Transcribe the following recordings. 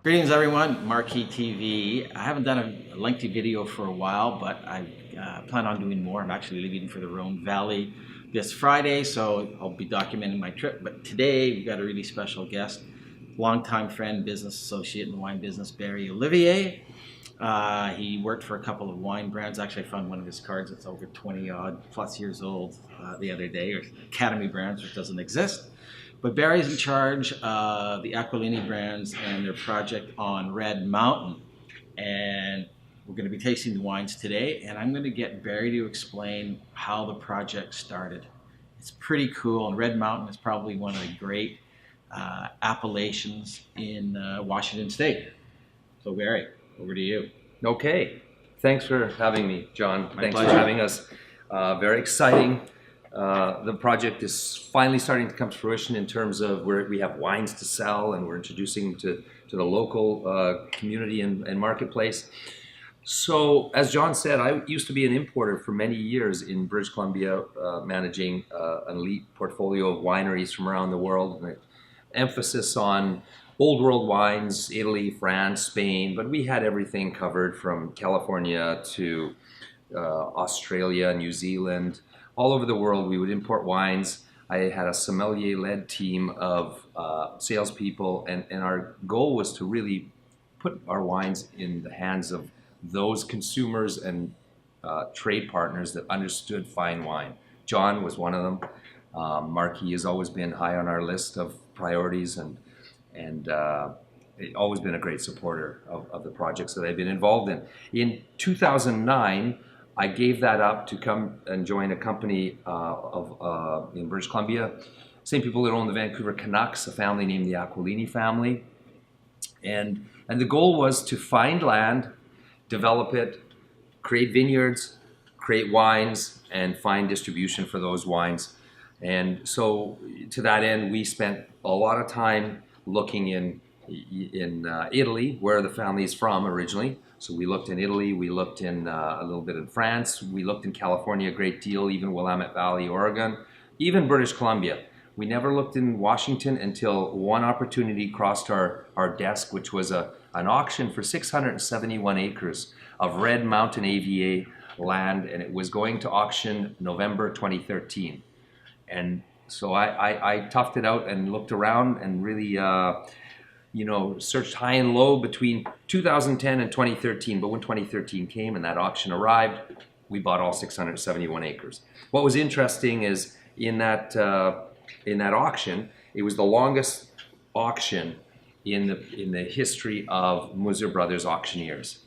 Greetings everyone, Marquis TV. I haven't done a lengthy video for a while, but I plan on doing more. I'm actually leaving for the Rhone Valley this Friday, so I'll be documenting my trip. But today we've got a really special guest, longtime friend, business associate in the wine business, Barry Olivier. He worked for a couple of wine brands. Actually, I found one of his cards that's over 20 odd plus years old the other day, or Academy Brands, which doesn't exist. But Barry's in charge of the Aquilini Brands and their project on Red Mountain. And we're going to be tasting the wines today, and I'm going to get Barry to explain how the project started. It's pretty cool, and Red Mountain is probably one of the great appellations in Washington State. So Barry, over to you. Okay, thanks for having me, John. My Thanks pleasure. for having us. Very exciting. The project is finally starting to come to fruition in terms of where we have wines to sell, and we're introducing to the local community and marketplace. So, as John said, I used to be an importer for many years in British Columbia, managing an elite portfolio of wineries from around the world, and emphasis on old world wines, Italy, France, Spain, but we had everything covered from California to Australia, New Zealand. All over the world, we would import wines. I had a sommelier-led team of salespeople, and our goal was to really put our wines in the hands of those consumers and trade partners that understood fine wine. John was one of them. Marquis has always been high on our list of priorities, and always been a great supporter of the projects that I've been involved in. In 2009, I gave that up to come and join a company in British Columbia. Same people that own the Vancouver Canucks, a family named the Aquilini family. And the goal was to find land, develop it, create vineyards, create wines, and find distribution for those wines. And so to that end, we spent a lot of time looking in Italy, where the family is from originally. So we looked in Italy, we looked in a little bit in France, we looked in California a great deal, even Willamette Valley, Oregon, even British Columbia. We never looked in Washington until one opportunity crossed our desk, which was an auction for 671 acres of Red Mountain AVA land, and it was going to auction November 2013. And so I toughed it out and looked around and really searched high and low between 2010 and 2013. But when 2013 came and that auction arrived, we bought all 671 acres. What was interesting is in that auction, it was the longest auction in the history of Musser Brothers auctioneers.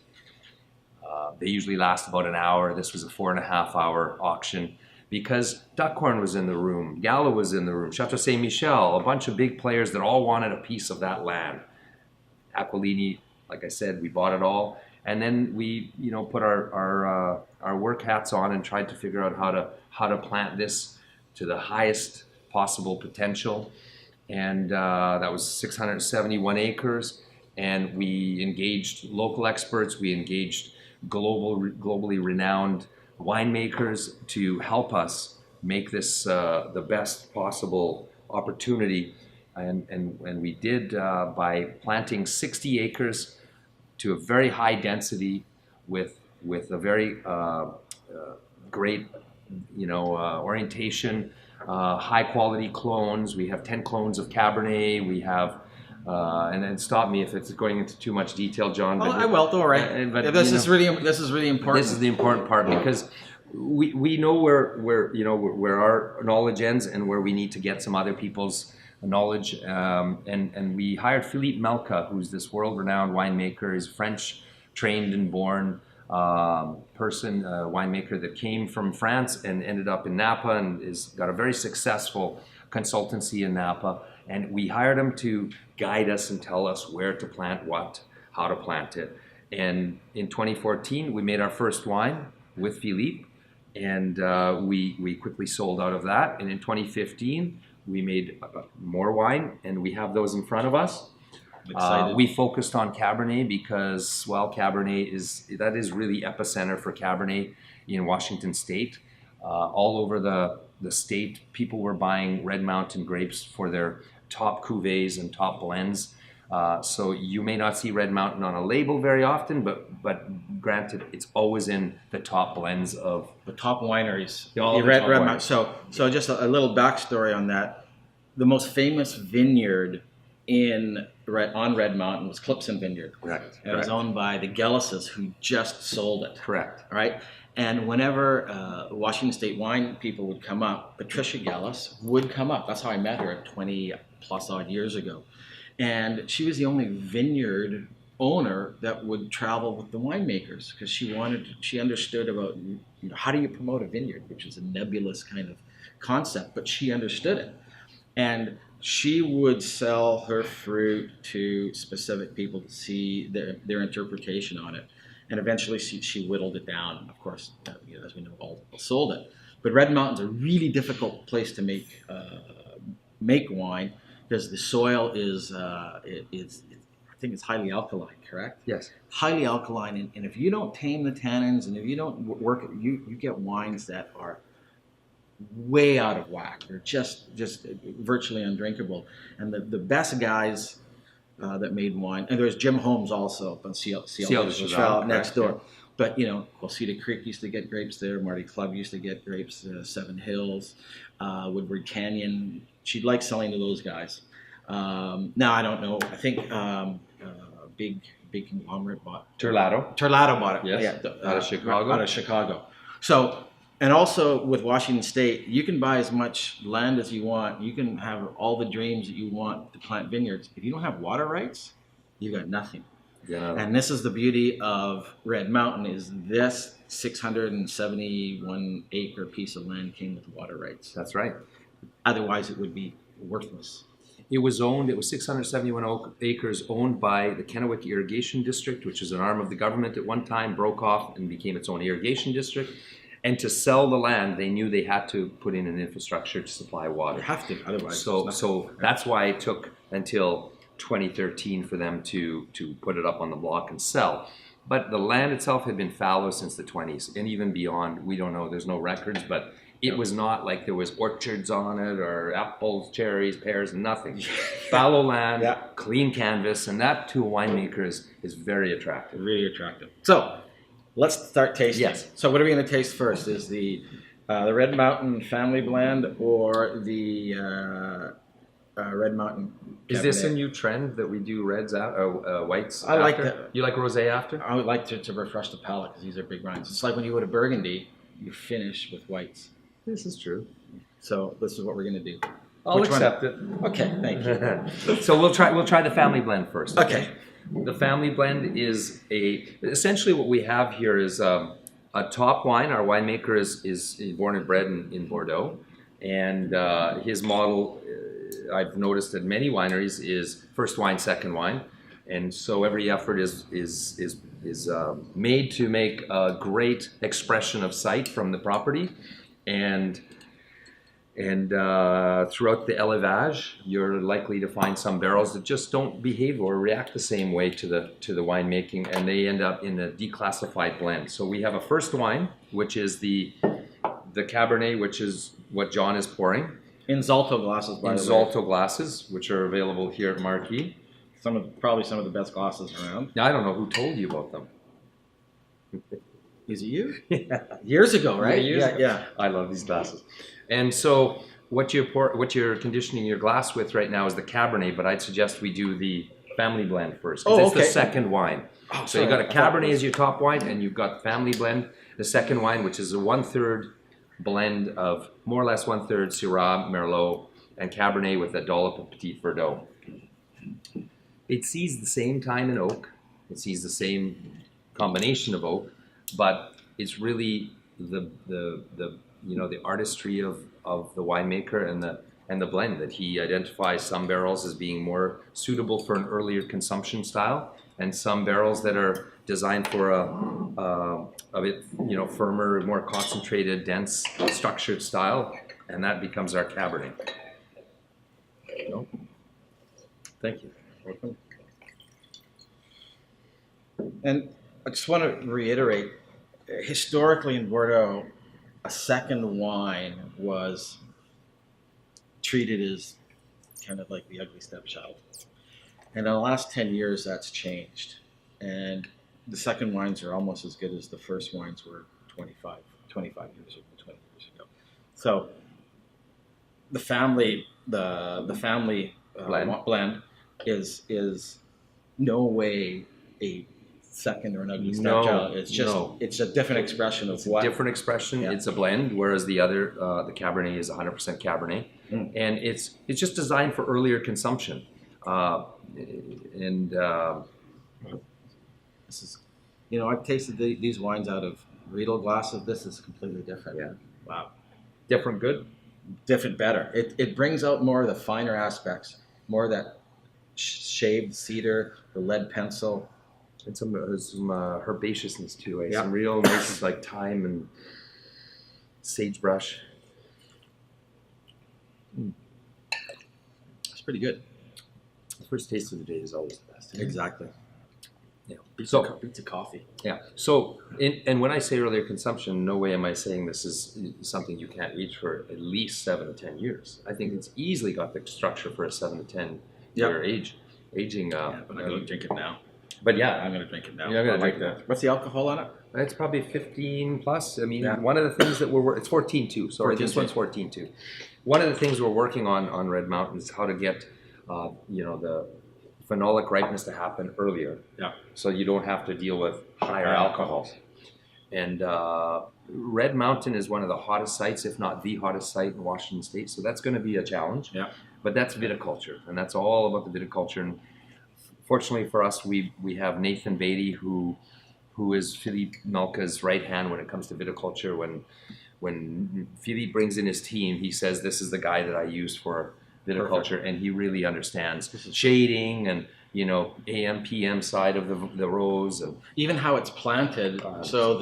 They usually last about an hour. This was a 4.5-hour auction, because Duckhorn was in the room, Gallo was in the room, Chateau Saint Michel, a bunch of big players that all wanted a piece of that land. Aquilini, like I said, we bought it all, and then we, put our work hats on and tried to figure out how to plant this to the highest possible potential. And that was 671 acres, and we engaged local experts, we engaged globally renowned winemakers to help us make this the best possible opportunity, and we did by planting 60 acres to a very high density with a very great orientation, high quality clones. We have 10 clones of Cabernet. We have and then stop me if it's going into too much detail, John. Well, I will, all right. But This is really important. This is the important part, because we know where our knowledge ends and where we need to get some other people's knowledge. And we hired Philippe Melka, who's this world-renowned winemaker. He's French trained and born person, winemaker that came from France and ended up in Napa and has got a very successful consultancy in Napa. And we hired him to guide us and tell us where to plant what, how to plant it. And in 2014, we made our first wine with Philippe, and we quickly sold out of that. And in 2015, we made more wine, and we have those in front of us. We focused on Cabernet because, well, Cabernet is really epicenter for Cabernet in Washington State. All over the state, people were buying Red Mountain grapes for their top cuvées and top blends. So you may not see Red Mountain on a label very often, but granted, it's always in the top blends of The top wineries. All the Red top Mountain. wineries. So just a little backstory on that. The most famous vineyard on Red Mountain was Clipson Vineyard. Correct. It was owned by the Gellises, who just sold it. Correct. Right? And whenever Washington State wine people would come up, Patricia Gellis would come up. That's how I met her 20 plus odd years ago. And she was the only vineyard owner that would travel with the winemakers, because she understood about, how do you promote a vineyard, which is a nebulous kind of concept, but she understood it. And she would sell her fruit to specific people to see their interpretation on it. And eventually she whittled it down. And of course, as we know, all sold it. But Red Mountain's a really difficult place to make wine, because the soil is I think it's highly alkaline, correct? Yes. Highly alkaline, and if you don't tame the tannins, and if you don't work, you get wines that are way out of whack. They're just virtually undrinkable. And the best guys that made wine, and there's Jim Holmes also up on Cellars next door. Yeah. But Quilceda Creek used to get grapes there. Marty Club used to get grapes. Seven Hills, Woodward Canyon. She'd like selling to those guys. Now I don't know. I think big conglomerate bought Terlato. Terlato bought it. Yes. Yeah, Out of Chicago. Out of Chicago. So, and also with Washington State, you can buy as much land as you want. You can have all the dreams that you want to plant vineyards. If you don't have water rights, you got nothing. Yeah. And this is the beauty of Red Mountain, is this 671 acre piece of land came with water rights. That's right. Otherwise, it would be worthless. It was 671 acres owned by the Kennewick Irrigation District, which is an arm of the government at one time, broke off and became its own irrigation district. And to sell the land, they knew they had to put in an infrastructure to supply water. You have to, otherwise. So that's why it took until 2013 for them to put it up on the block and sell. But the land itself had been fallow since the 20s, and even beyond, we don't know, there's no records, but it was not like there was orchards on it or apples, cherries, pears, nothing. Fallow land, clean canvas, and that to a winemaker is very attractive. Really attractive. So let's start tasting. Yes. So what are we going to taste first? Is the Red Mountain Family Blend or the Red Mountain Cabernet? Is this a new trend that we do reds out, whites? I like after? that. You like rosé after? I would like to refresh the palate, because these are big rinds. It's like when you go to Burgundy, you finish with whites. This is true. So this is what we're going to do. I'll accept it. Okay, thank you. So we'll try the family blend first. Okay. The family blend is essentially what we have here is a top wine. Our winemaker is born and bred in Bordeaux, and his model, I've noticed at many wineries, is first wine, second wine, and so every effort is made to make a great expression of sight from the property, and throughout the élevage, you're likely to find some barrels that just don't behave or react the same way to the winemaking, and they end up in a declassified blend. So we have a first wine, which is the Cabernet, which is what John is pouring. In Zalto glasses, by the way. Zalto glasses, which are available here at Marquis. Probably some of the best glasses around. Now, I don't know who told you about them. Is it you? Yeah. Years ago, right? Yeah. I love these glasses. And so what you're conditioning your glass with right now is the Cabernet, but I'd suggest we do the family blend first, because it's the second wine. Oh, so you've got a Cabernet as your top wine, and you've got family blend, the second wine, which is a 1/3 blend of more or less 1/3 Syrah, Merlot, and Cabernet with a dollop of Petit Verdot. It sees the same time in oak. It sees the same combination of oak, but it's really the artistry of the winemaker and the blend, that he identifies some barrels as being more suitable for an earlier consumption style, and some barrels that are designed for a bit firmer, more concentrated, dense, structured style, and that becomes our Cabernet. No? Thank you. Welcome. And I just want to reiterate, historically in Bordeaux, a second wine was treated as kind of like the ugly stepchild. And in the last 10 years, that's changed. And the second wines are almost as good as the first wines were 25 years ago, 20 years ago. So the family blend is no way a second or an ugly stepchild. It's just it's a different expression of what. Different expression. Yeah. It's a blend, whereas the other, the Cabernet is 100% Cabernet, and it's just designed for earlier consumption. This is, I've tasted these wines out of Riedel glasses. This is completely different. Yeah. Wow. Different, good. Different, better. It brings out more of the finer aspects, more of that shaved cedar, the lead pencil. And some herbaceousness too, eh? Some real nice like thyme and sagebrush. It's pretty good. The first taste of the day is always the best. Exactly. Yeah. Beats a coffee. Yeah. So, and when I say earlier consumption, no way am I saying this is something you can't reach for at least 7 to 10 years. I think it's easily got the structure for a 7 to 10 year aging. But I'm going to drink it now. But yeah, I'm going to drink it now. You're going to drink that. What's the alcohol on it? It's probably 15 plus. I mean, one of the things that it's 14 too. So this one's 14 too. One of the things we're working on Red Mountain is how to get, the phenolic ripeness to happen earlier. Yeah. So you don't have to deal with higher alcohols. And Red Mountain is one of the hottest sites, if not the hottest site in Washington State. So that's going to be a challenge. Yeah. But that's viticulture, and that's all about the viticulture. And fortunately for us, we have Nathan Beatty, who is Philippe Melka's right hand when it comes to viticulture. When Philippe brings in his team, he says, "This is the guy that I use for viticulture," and he really understands shading and AM PM side of the rows, and even how it's planted. So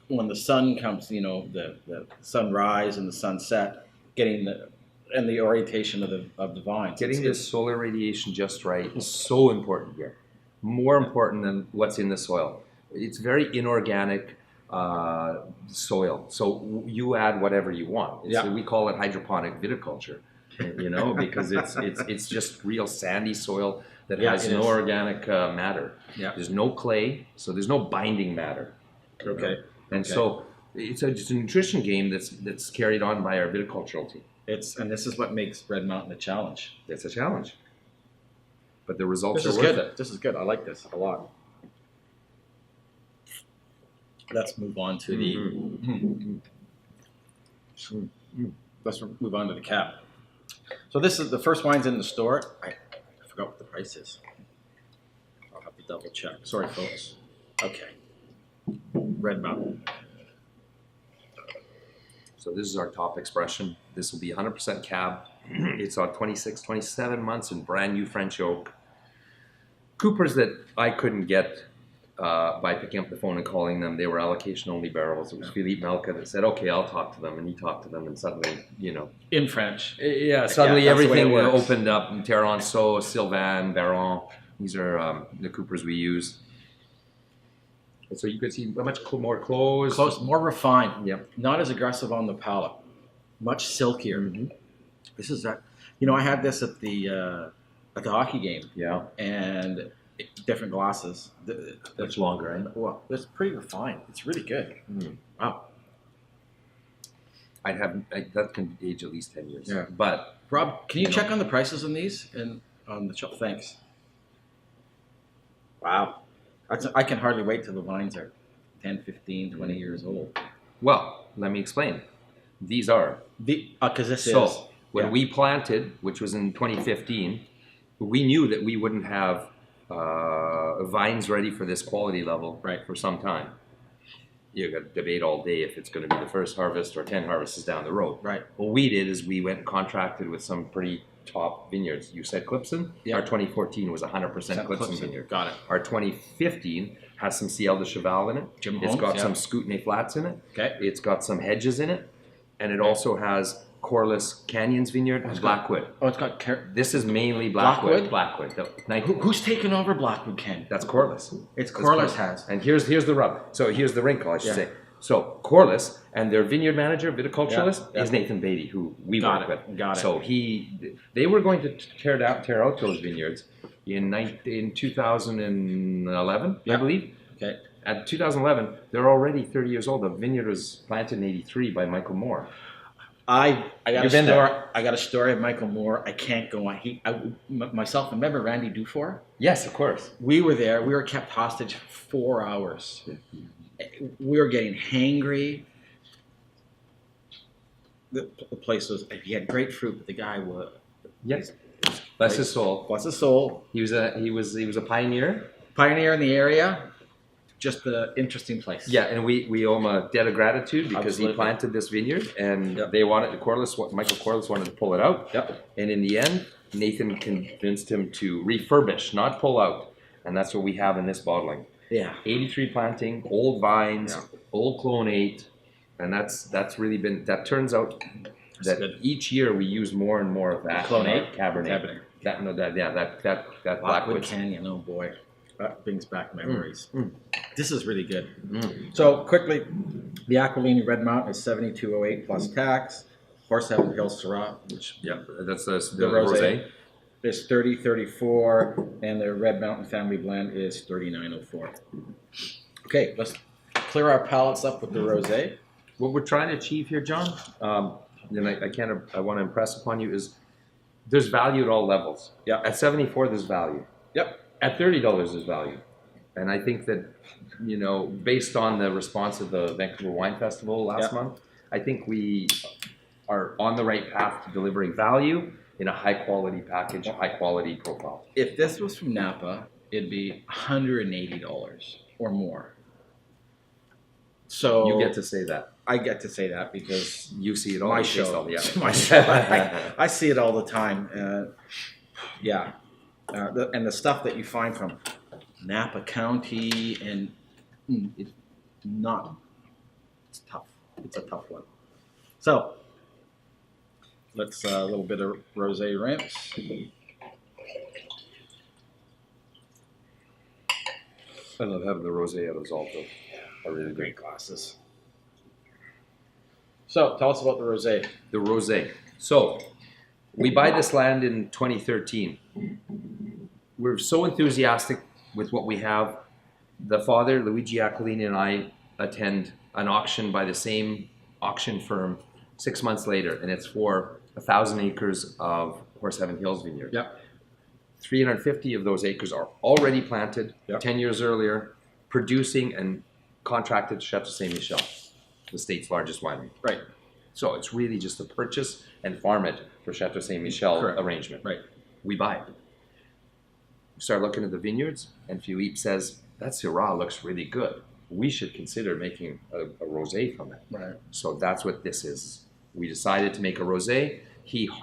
when the sun comes, the sunrise and the sunset, getting the orientation of the vines. Getting the solar radiation just right is so important here. More important than what's in the soil. It's very inorganic soil. So you add whatever you want. So we call it hydroponic viticulture, because it's just real sandy soil that has no organic matter. Yeah. There's no clay, so there's no binding matter. Okay. And so it's a nutrition game that's carried on by our viticultural team. And this is what makes Red Mountain a challenge. It's a challenge, but the results are worth it. This is good. I like this a lot. Let's move on to let's move on to the cab. So this is the first wine's in the store. I forgot what the price is. I'll have to double check. Sorry, folks. Okay. Red Mountain. So this is our top expression. This will be 100% cab. It's on 26, 27 months in brand new French oak. Coopers that I couldn't get by picking up the phone and calling them. They were allocation only barrels. It was Philippe Melka that said, "Okay, I'll talk to them," and he talked to them, and suddenly, in French. Yeah, suddenly everything opened up. Terranceau, Sylvain, Baron. These are the Coopers we use. So you could see much more close, more refined. Yep. Not as aggressive on the palate. Much silkier. Mm-hmm. This is that. I had this at the hockey game. Yeah. And different glasses. Much longer, right? Well, it's pretty refined. It's really good. Mm. Wow. That can age at least 10 years. Yeah. But Rob, can you check on the prices on these and on the shop? Thanks. Wow. I can hardly wait till the vines are 10, 15, 20 years old. Well, let me explain. These are. Because this is. So, when we planted, which was in 2015, we knew that we wouldn't have vines ready for this quality level for some time. You got to debate all day if it's going to be the first harvest or 10 harvests down the road. Right. What we did is we went and contracted with some pretty top vineyards. You said Clipson? Yeah. Our 2014 was 100% Clipson vineyard. Got it. Our 2015 has some Ciel de Cheval in it. It's got some Scoutney flats in it. Okay. It's got some hedges in it. And it also has Corliss Canyons Vineyard and Blackwood. It's got... This is mainly Blackwood. Who's taken over Blackwood, Ken? That's Corliss. It's Corliss has. And here's the rub. So here's the wrinkle, I should say. So Corliss and their vineyard manager, viticulturalist, is Nathan Beatty, who we work with. Got it. So they were going to tear out those vineyards, in 2011, I believe. Okay. At 2011, they're already 30 years old. The vineyard was planted in '83 by Michael Moore. I got You've a been story. there. I got a story of Michael Moore. I can't go on. Myself. Remember Randy Dufour? Yes, of course. We were there. We were kept hostage for 4 hours. We were getting hangry. The place was. He had great fruit, but the guy was. Yes. Bless his soul. Bless his soul. He was a pioneer. Pioneer in the area. Just an interesting place. Yeah, and we owe him a debt of gratitude because Absolutely. he planted this vineyard, and Yep. they wanted Michael Corliss wanted to pull it out. Yep. And in the end, Nathan convinced him to refurbish, not pull out, and that's what we have in this bottling. Yeah. 83 planting, old vines, old clonate, and that turns out that good. each year we use more and more of that Clonate? Cabernet. Cabernet. That Blackwood Blackwood. Canyon. Oh boy, that brings back memories. This is really good. So Quickly, the Aquilini Red Mountain is 7208 plus tax. Horseheaven Hills Syrah, which that's the Rosé. Rosé. is 3034, and the Red Mountain Family Blend is 3904. Okay, let's clear our palates up with the Rosé. What we're trying to achieve here, John, and I want to impress upon you is there's value at all levels. Yeah. At 74, there's value. Yep. At $30, there's value. And I think that, based on the response of the Vancouver Wine Festival last month, I think we are on the right path to delivering value in a high quality package, high quality profile. If this was from Napa, it'd be $180 or more. So You get to say that. I get to say that because You see it all. my you taste show. all the My show. I see it all the time. And the stuff that you find from Napa County and it's tough. It's a tough one. So let's a little bit of rosé rinse. I love having the rosé out of Zalto. I really do. Great glasses. So tell us about the rosé. The rosé. So we buy this land in 2013. We're so enthusiastic with what we have. The father, Luigi Aquilini, and I attend an auction by the same auction firm 6 months later, and it's for 1,000 acres of Horseheaven Hills Vineyard. Yep. 350 of those acres are already planted 10 10 years earlier, producing and contracted to Chateau Saint Michel, the state's largest winery. Right. So it's really just a purchase and farm it for Chateau Saint Michel Correct. arrangement. Right. We buy it. We start looking at the vineyards, and Philippe says, that Syrah looks really good. We should consider making a rosé from it. Right. So that's what this is. We decided to make a rosé.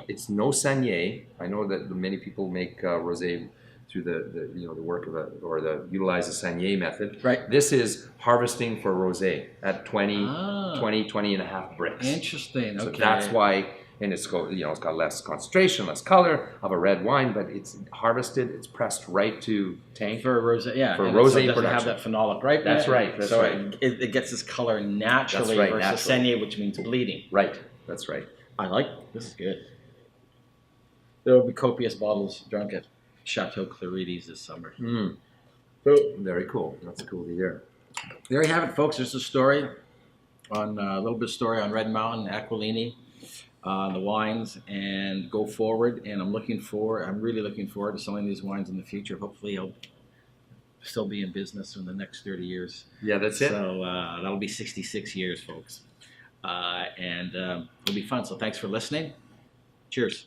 It's no saignée. I know that many people make rosé through the work of utilize the saignée method. Right. This is harvesting for rosé at 20 and a half bricks. Interesting. So Okay. that's why, and it's got less concentration, less color of a red wine, but it's harvested, it's pressed right to tank. For rosé, yeah. For and rosé so it doesn't production. have that phenolic ripeness. That's right, that's so right. It gets this color naturally That's right, versus naturally. saignée, which means bleeding. Right, that's right. I like this. Is good. There will be copious bottles drunk at Chateau Clarides this summer. So Very cool. That's cool to hear. there you have it, folks. There's a story on a little bit of story on Red Mountain, Aquilini, the wines, and go forward. And I'm really looking forward to selling these wines in the future. Hopefully, I'll still be in business in the next 30 years. Yeah, that's it. So that'll be 66 years, folks. And it'll be fun. So thanks for listening. Cheers.